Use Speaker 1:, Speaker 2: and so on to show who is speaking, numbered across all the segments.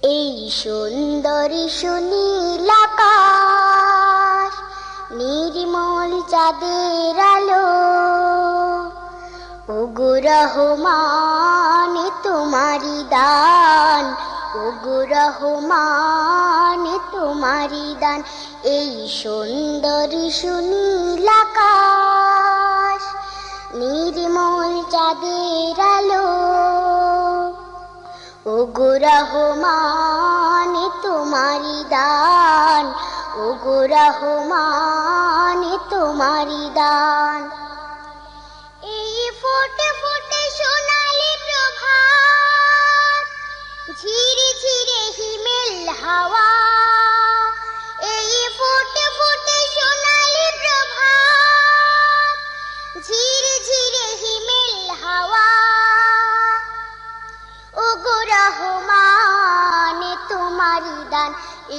Speaker 1: এই সুন্দরী সুনীল আকাশ, নির্মল চাঁদের আলো, ওগো রহমান তোমারি দান, ওগো রহমান তোমারি দান। এই সুন্দরী সুনীল আকাশ, নির্মল চাঁদের আলো, ওগো রহমান তোমারি দান, ওগো রহমান তোমারি দান। এই ফোটে ফোটে সোনালি প্রভাত, ঝিরে ঝিরে হিমেল হাওয়া, এই ফোটে ফোটে সোনালি প্রভাত, ঝিরে ঝিরে হিমেল হাওয়া, ওগো রহমান তোমারি দান।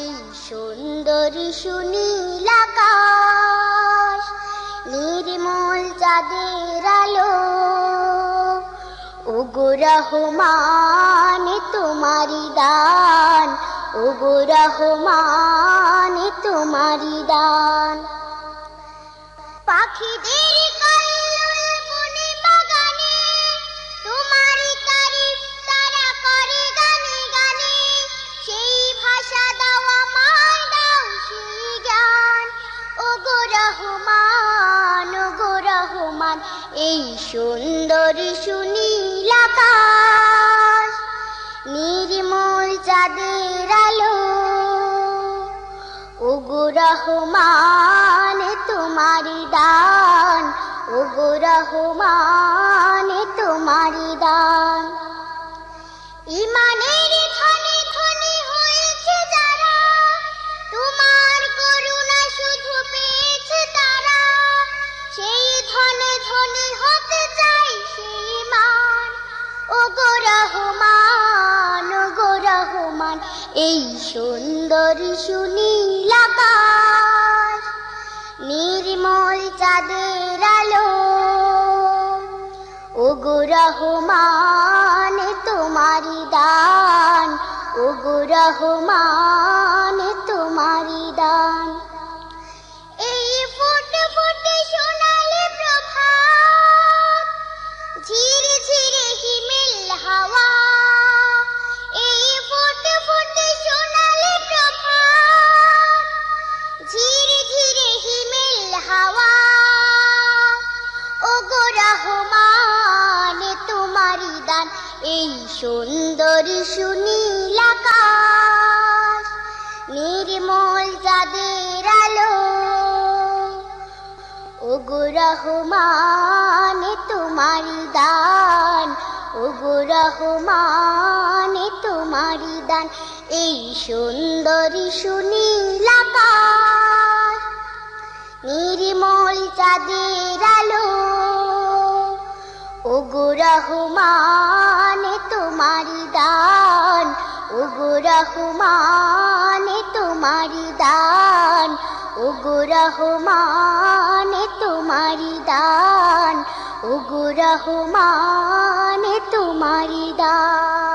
Speaker 1: এই সুন্দরী সুনীল আকাশ, নির্মল চাঁদের আলো, ওগো রহমান তোমারি দান, ওগো রহমান তোমারি দান। পাখিদের কল্লোল বনে বাগানে, তোমারি তারিফ তারা করে গানে গানে, সেই ভাষা দাও আমায়, দাও সেই জ্ঞান, ওগো রহমান, ওগো রহমান। এই সুন্দরী সুনীল আকাশ, নির্মল চাঁদের আলো, ওগো রহমান তোমারি দান, ওগো রহমান তোমারি দান। ইমানের ধনে ধনে হয়েছে যারা, তোমার করুণা শুধু পেয়েছে তারা, সেই ধনে ধনে হতে চাই সেই মান, ওগো রহমান, ওগো রহমান। এই সুন্দরী সুনীল আকাশ, নির্মল চাঁদের আলো, ওগো রহমান তোমারি দান, ওগো রহমান তোমারি দান। এই ফোটে ফোটে সোনালি প্রভাত, ঝিরে ঝিরে হিমেল হাওয়া, এই ফোটে ফোটে সোনালি প্রভাত, ঝিরে ঝিরে হিমেল হাওয়া, ওগো রহমান তোমারি দান। এই সুন্দরী সুনীল আকাশ, নির্মল চাঁদের আলো, ওগো রহমান তোমারি দান, ওগো রহমান তোমারি দান। এই সুন্দরী সুনীল আকাশ, নির্মল চাঁদের আলো, ওগো রহমান তোমারি দান, ওগো রহমান তোমারি দান, ওগো রহমান তোমারি দান, ওগো রহমান তোমারি দান।